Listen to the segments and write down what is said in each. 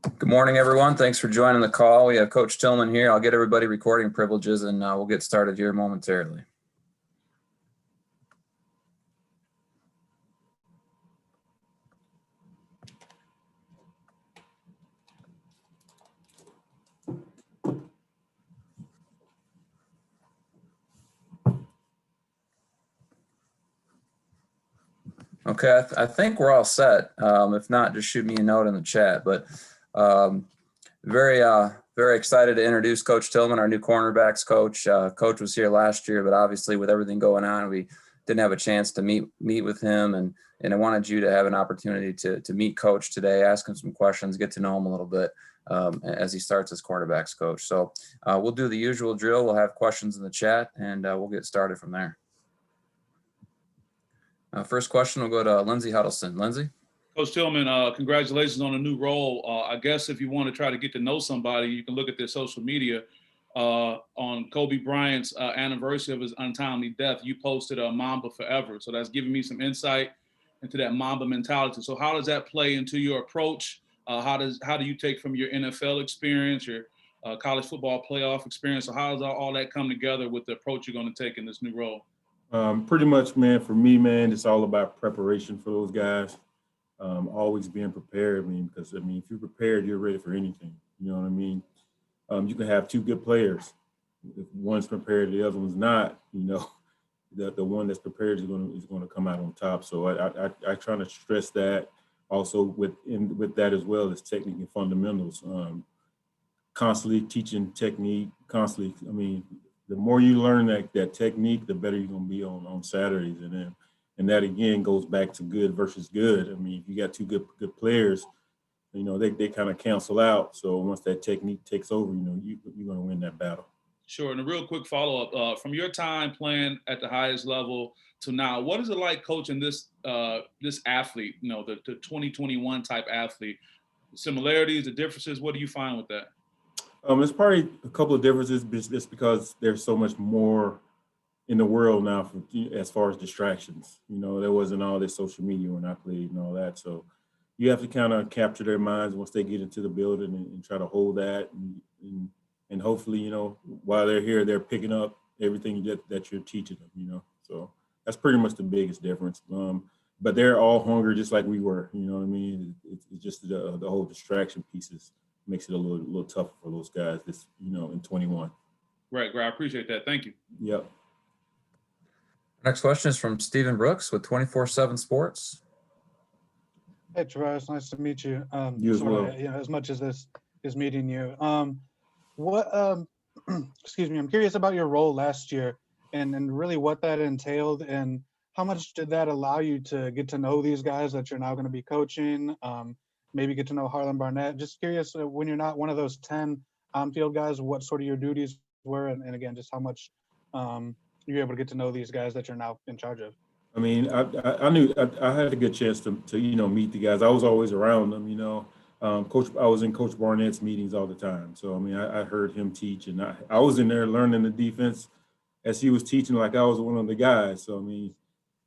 Good morning, everyone. Thanks for joining the call. We have Coach Tillman here. I'll get everybody recording privileges and we'll get started here momentarily. Okay, I think we're all set. If not, just shoot me a note in the chat. But very excited to introduce Coach Tillman, our new cornerbacks coach. Coach was here last year, but obviously with everything going on, we didn't have a chance to meet with him. And I wanted you to have an opportunity to meet Coach today, ask him some questions, get to know him a little bit as he starts as cornerbacks coach. So we'll do the usual drill. We'll have questions in the chat, and we'll get started from there. First question will go to Lindsey Huddleston. Lindsey? Coach Tillman, congratulations on a new role. I guess if you want to try to get to know somebody, you can look at their social media. On Kobe Bryant's anniversary of his untimely death, you posted a Mamba Forever. So that's giving me some insight into that Mamba mentality. So how does that play into your approach? How do you take from your NFL experience, your college football playoff experience? So how does all that come together with the approach you're going to take in this new role? Pretty much, man, for me, man, it's all about preparation for those guys. Always being prepared. Because if you're prepared, you're ready for anything. You know what I mean? You can have two good players. If one's prepared, the other one's not. You know, the one that's prepared is going to come out on top. So I try to stress that. Also with that as well as technique and fundamentals. Constantly teaching technique. Constantly. The more you learn that technique, the better you're going to be on Saturdays. And that, again, goes back to good versus good. If you got two good players, they kind of cancel out. So once that technique takes over, you're going to win that battle. Sure. And a real quick follow-up. From your time playing at the highest level to now, what is it like coaching this athlete, the 2021 type athlete? The similarities, the differences, what do you find with that? It's probably a couple of differences just because there's so much more in the world now as far as distractions. There wasn't all this social media when I played and all that. So you have to kind of capture their minds once they get into the building and try to hold that. And hopefully, while they're here, they're picking up everything that you're teaching them, So that's pretty much the biggest difference. But they're all hungry just like we were, you know what I mean? It's just the whole distraction pieces makes it a little tougher for those guys in 21. Right. I appreciate that. Thank you. Yep. Next question is from Stephen Brooks with 24/7 Sports. Hey, Travares, nice to meet you. You as well. As much as this is meeting you. Excuse me, I'm curious about your role last year and really what that entailed and how much did that allow you to get to know these guys that you're now going to be coaching? Maybe get to know Harlon Barnett. Just curious, when you're not one of those 10 on-field guys, what sort of your duties were, and again, just how much you're able to get to know these guys that you're now in charge of. I knew I had a good chance to meet the guys. I was always around them, Coach, I was in Coach Barnett's meetings all the time. So I heard him teach, and I was in there learning the defense as he was teaching, like I was one of the guys. So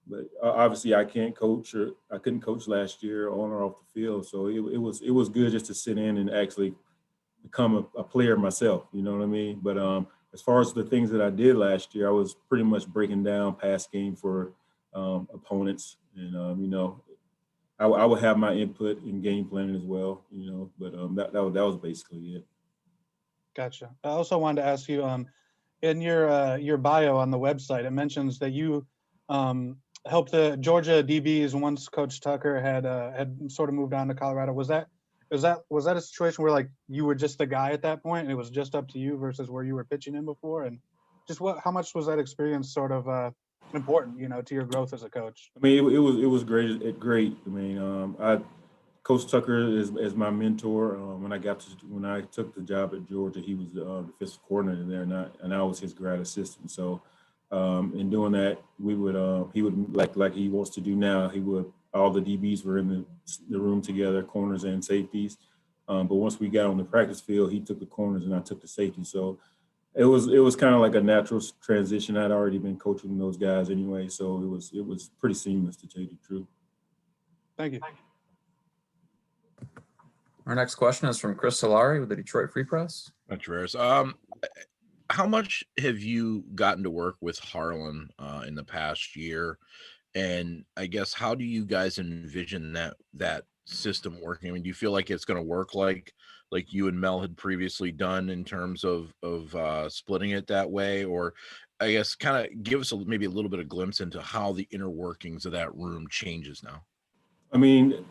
but obviously I couldn't coach last year on or off the field. So it was good just to sit in and actually become a player myself. You know what I mean? But as far as the things that I did last year, I was pretty much breaking down pass game for opponents, and I would have my input in game planning as well. But that was basically it. Gotcha. I also wanted to ask you, in your bio on the website, it mentions that you helped the Georgia DBs once Coach Tucker had sort of moved on to Colorado. Was that a situation where like you were just the guy at that point and it was just up to you versus where you were pitching in before? And just how much was that experience sort of important, to your growth as a coach? It was great. Coach Tucker is my mentor. When I took the job at Georgia, he was the defensive coordinator there, and I was his grad assistant. So in doing that, he would like he wants to do now. All the DBs were in the room together, corners and safeties. But once we got on the practice field, he took the corners and I took the safety. So it was kind of like a natural transition. I'd already been coaching those guys anyway, so it was pretty seamless, to tell you the truth. Thank you. Our next question is from Chris Solari with the Detroit Free Press. Travares. How much have you gotten to work with Harlon in the past year? And I guess, how do you guys envision that system working? I mean, do you feel like it's going to work like you and Mel had previously done in terms of splitting it that way? Or I guess kind of give us maybe a little bit of glimpse into how the inner workings of that room changes now. I mean,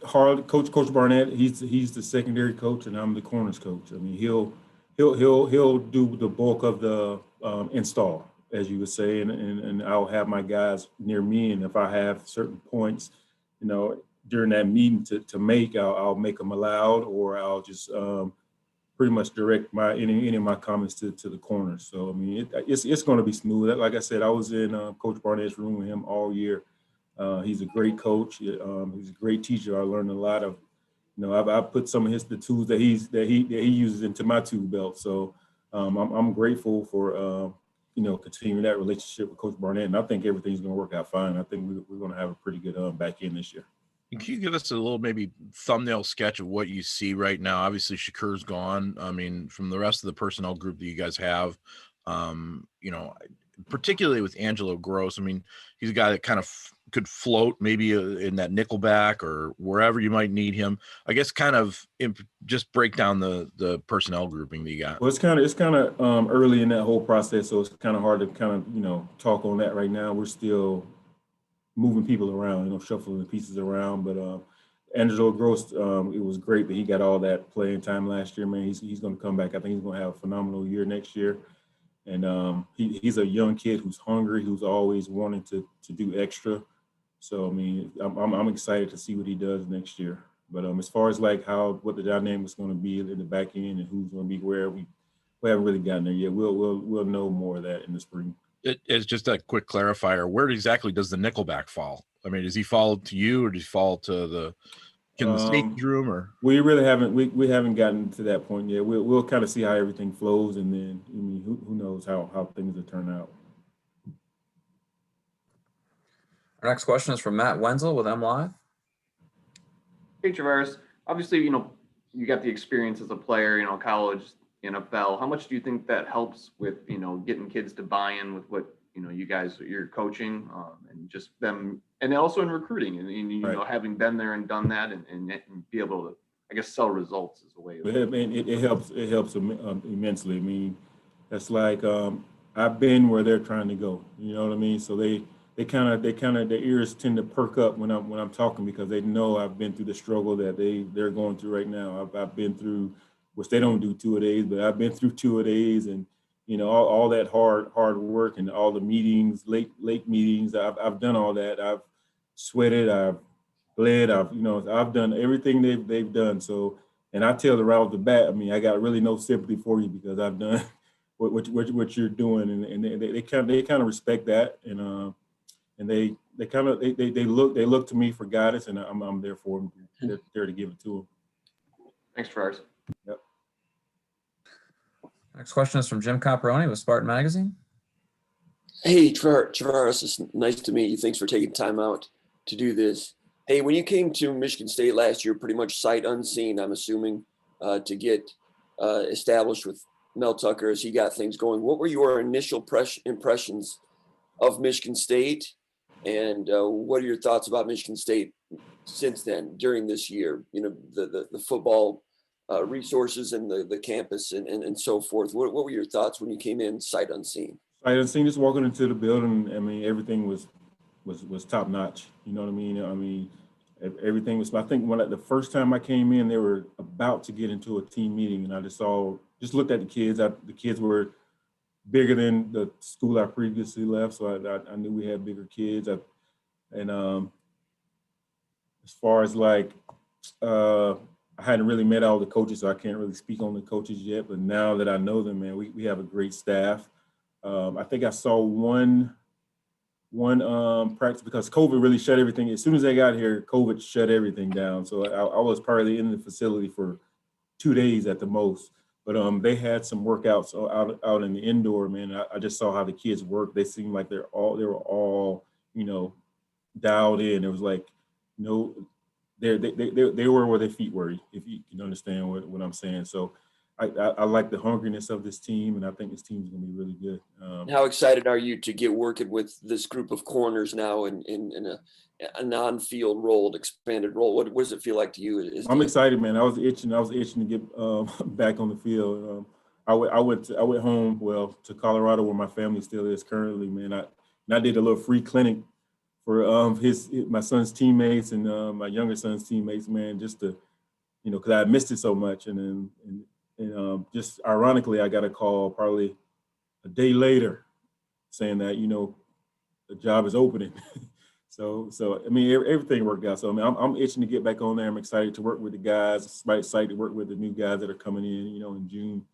Coach Barnett, he's the secondary coach, and I'm the corners coach. I mean, he'll do the bulk of the install, as you would say, and I'll have my guys near me, and if I have certain points, during that meeting to make, I'll make them aloud, or I'll just pretty much direct any of my comments to the corners. So I mean, it's going to be smooth. Like I said, I was in Coach Barnett's room with him all year. He's a great coach. He's a great teacher. I learned a lot of, I've put some of the tools that he uses into my tool belt. So I'm grateful for continuing that relationship with Coach Barnett, and I think everything's going to work out fine. I think we're going to have a pretty good back end this year. Can you give us a little maybe thumbnail sketch of what you see right now? Obviously, Shakur's gone. I mean, from the rest of the personnel group that you guys have, particularly with Angelo Gross, I mean, he's a guy that kind of could float maybe in that nickelback or wherever you might need him. I guess kind of just break down the personnel grouping that you got. Well, it's kind of early in that whole process, so it's kind of hard to kind of talk on that right now. We're still moving people around, shuffling the pieces around. But Angelo Gross, it was great that he got all that playing time last year, man. He's going to come back. I think he's going to have a phenomenal year next year. And he's a young kid who's hungry, who's always wanting to do extra. So, I mean, I'm excited to see what he does next year. But as far as like what the dynamic is going to be in the back end and who's going to be where, we haven't really gotten there yet. We'll know more of that in the spring. It's just a quick clarifier. Where exactly does the nickelback fall? I mean, does he fall to you, or does he fall to the safety room? Or we really haven't we haven't gotten to that point yet. We'll kind of see how everything flows, and then I mean, who knows how things will turn out. Our next question is from Matt Wenzel with MLive. Hey, Travares. Obviously, you got the experience as a player, college, NFL. How much do you think that helps with, getting kids to buy in with what, you're coaching, and just them, and also in recruiting and right. Having been there and done that and be able to, I guess, sell results is a way. It helps immensely. I mean, that's like I've been where they're trying to go. You know what I mean? So they kind of their ears tend to perk up when I'm talking, because they know I've been through the struggle that they're going through right now. I've been through, which they don't do 2-a-days, but I've been through 2-a-days, and all that hard work and all the meetings, late meetings. I've done all that. I've sweated. I've bled. I've done everything they've done. So, and I tell them right off the bat, I mean, I got really no sympathy for you, because I've done what you're doing, and they kind of respect that, and they look to me for guidance, and I'm there for them. They're there to give it to them. Thanks, Travares. Yep. Next question is from Jim Caproni with Spartan Magazine. Hey, Travares, it's nice to meet you. Thanks for taking time out to do this. Hey, when you came to Michigan State last year, pretty much sight unseen, I'm assuming, to get established with Mel Tucker as he got things going. What were your initial impressions of Michigan State, and what are your thoughts about Michigan State since then, during this year? The football resources and the campus and so forth. What were your thoughts when you came in sight unseen? Sight unseen, just walking into the building. I mean, everything was top notch. You know what I mean? I mean, everything was. I think the first time I came in, they were about to get into a team meeting, and I just looked at the kids. The kids were bigger than the school I previously left, so I knew we had bigger kids. As far as like, I hadn't really met all the coaches, so I can't really speak on the coaches yet. But now that I know them, man, we have a great staff. I think I saw one practice, because COVID really shut everything. As soon as I got here, COVID shut everything down. So I was probably in the facility for 2 days at the most. But they had some workouts out in the indoor, man. I just saw how the kids work. They seemed like they were all dialed in. It was like they were where their feet were, if you can understand what I'm saying. So I like the hungriness of this team, and I think this team is going to be really good. How excited are you to get working with this group of corners now in a non-field role, expanded role? What does it feel like to you? I'm excited, man. I was itching to get back on the field. I went home, well, to Colorado, where my family still is currently, man. I did a little free clinic for my son's teammates and my younger son's teammates, man, just to, because I missed it so much. And just ironically, I got a call probably a day later saying that, the job is opening. So I mean, everything worked out. So I mean, I'm itching to get back on there. I'm excited to work with the guys. I'm excited to work with the new guys that are coming in, in June,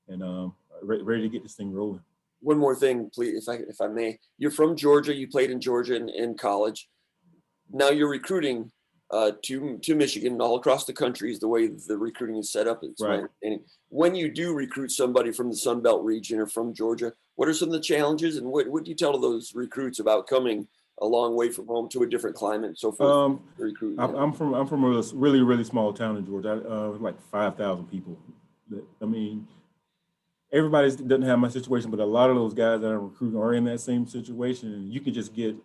and ready to get this thing rolling. One more thing, please, if I may. You're from Georgia. You played in Georgia in college. Now you're recruiting to Michigan all across the country is the way the recruiting is set up. It's my understanding. When you do recruit somebody from the Sun Belt region or from Georgia, what are some of the challenges, and what do you tell those recruits about coming a long way from home to a different climate and so forth? I'm from a really, really small town in Georgia, like 5,000 people. I mean, everybody doesn't have my situation, but a lot of those guys that I'm recruiting are in that same situation. And you can just get,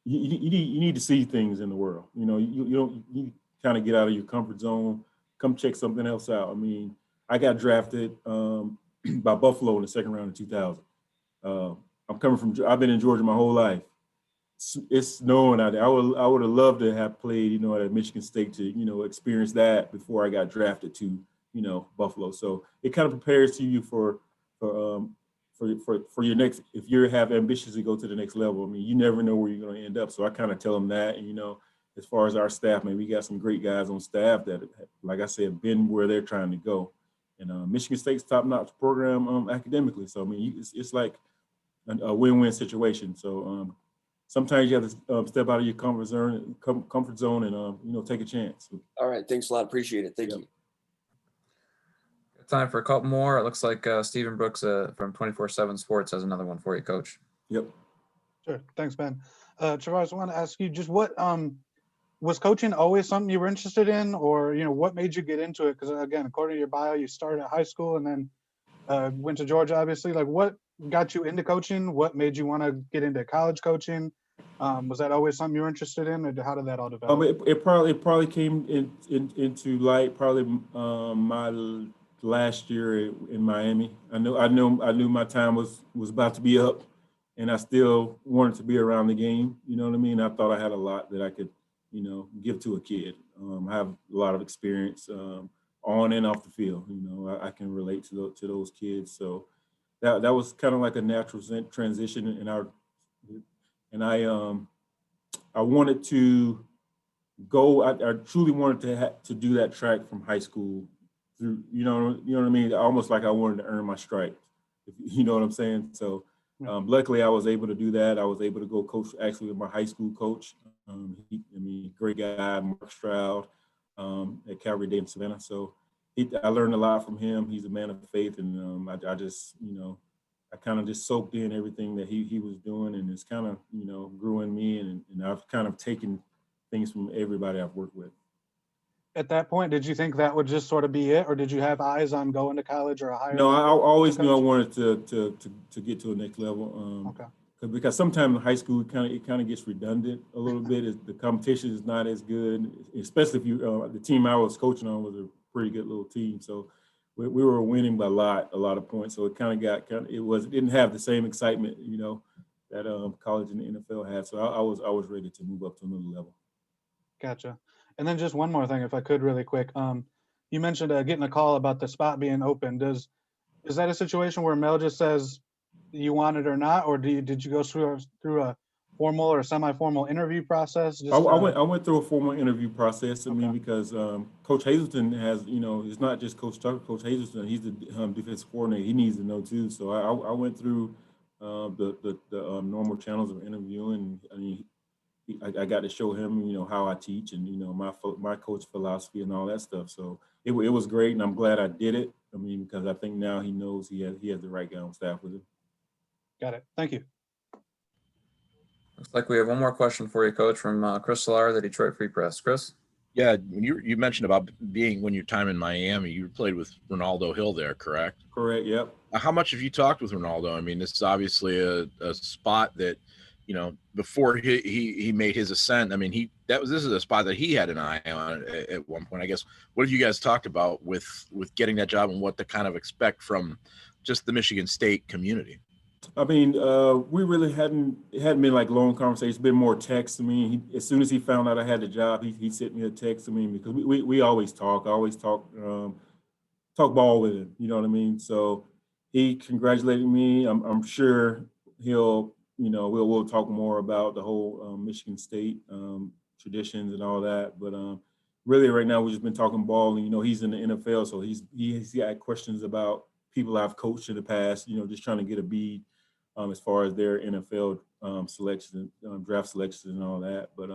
you need to see things in the world. You kind of get out of your comfort zone, come check something else out. I mean, I got drafted by Buffalo in the second round of 2000. I've been in Georgia my whole life. It's snowing out there. I would have loved to have played, at Michigan State to, experience that before I got drafted to, Buffalo. So it kind of prepares you for your next, if you have ambitions to go to the next level. I mean, you never know where you're going to end up. So I kind of tell them that, and, as far as our staff, man, we got some great guys on staff that, like I said, been where they're trying to go. And Michigan State's top-notch program academically. So, I mean, it's like a win-win situation. So sometimes you have to step out of your comfort zone and, take a chance. All right. Thanks a lot. Appreciate it. Thank you. Time for a couple more. It looks like Stephen Brooks from 24/7 Sports has another one for you, Coach. Yep. Sure. Thanks, Ben. Travares, I want to ask you just what was coaching always something you were interested in, or what made you get into it? Because again, according to your bio, you started at high school and then went to Georgia, obviously. Like, what got you into coaching? What made you want to get into college coaching? Was that always something you were interested in, or how did that all develop? It probably came into light probably my last year in Miami. I knew my time was about to be up, and I still wanted to be around the game. You know what I mean? I thought I had a lot that I could, give to a kid. I have a lot of experience on and off the field. I can relate to those kids. So that was kind of like a natural transition I wanted to go. I truly wanted to do that track from high school through, you know what I mean? Almost like I wanted to earn my stripes, you know what I'm saying? So luckily I was able to do that. I was able to go coach actually with my high school coach. Great guy, Mark Stroud at Calvary Day in Savannah. So I learned a lot from him. He's a man of faith, and I just, I kind of just soaked in everything that he was doing, and it's kind of, grew in me, and I've kind of taken things from everybody I've worked with. At that point, did you think that would just sort of be it, or did you have eyes on going to college or a higher? No, I always knew I wanted to get to a next level. Okay. Because sometimes in high school it kind of gets redundant a little bit. The competition is not as good, especially if the team I was coaching on was a pretty good little team. So we were winning by a lot of points. So it didn't have the same excitement, that college and the NFL had. So I was ready to move up to another level. Gotcha. And then just one more thing, if I could, really quick. You mentioned getting a call about the spot being open. Is that a situation where Mel just says you want it or not, or did you go through a formal or semi-formal interview process? I went through a formal interview process. I mean, because Coach Hazelton has, it's not just Coach Tucker. Coach Hazelton, he's the defensive coordinator. He needs to know too. So I went through the normal channels of interviewing. I mean, I got to show him, how I teach and, my coach philosophy and all that stuff. So it was great, and I'm glad I did it. I mean, because I think now he knows he has the right guy on staff with him. Got it. Thank you. Looks like we have one more question for you, Coach, from Chris Solari, the Detroit Free Press. Chris? Yeah, when you mentioned about being when your time in Miami, you played with Ronaldo Hill there, correct? Correct. Yep. How much have you talked with Ronaldo? I mean, this is obviously a spot that, before he made his ascent. I mean, this is a spot that he had an eye on at one point. I guess, what have you guys talked about with getting that job and what to kind of expect from just the Michigan State community? I mean, we really it hadn't been like long conversations. It's been more text. I mean, as soon as he found out I had the job, he sent me a text. I mean, because we always talk. I always talk ball with him. You know what I mean? So he congratulated me. I'm sure we'll talk more about the whole Michigan State traditions and all that. But really, right now we've just been talking ball. And he's in the NFL, so he's got questions about people I've coached in the past. Just trying to get a bead as far as their NFL selection, draft selections, and all that. But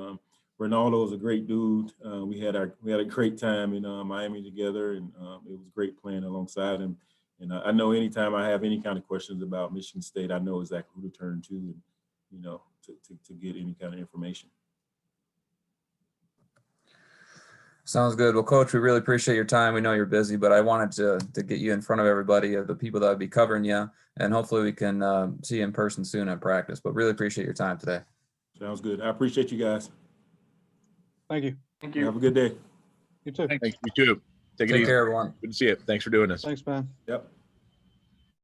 Ronaldo is a great dude. We had a great time in Miami together, and it was great playing alongside him. And I know anytime I have any kind of questions about Michigan State, I know exactly who to turn to, and to get any kind of information. Sounds good. Well, Coach, we really appreciate your time. We know you're busy, but I wanted to get you in front of everybody, of the people that would be covering you, and hopefully we can see you in person soon at practice. But really appreciate your time today. Sounds good. I appreciate you guys. Thank you. Thank you. Have a good day. You too. Thanks. Thanks, you too. Take it Take easy. care, everyone. Good to see you. Thanks for doing this. Thanks, man. Yep.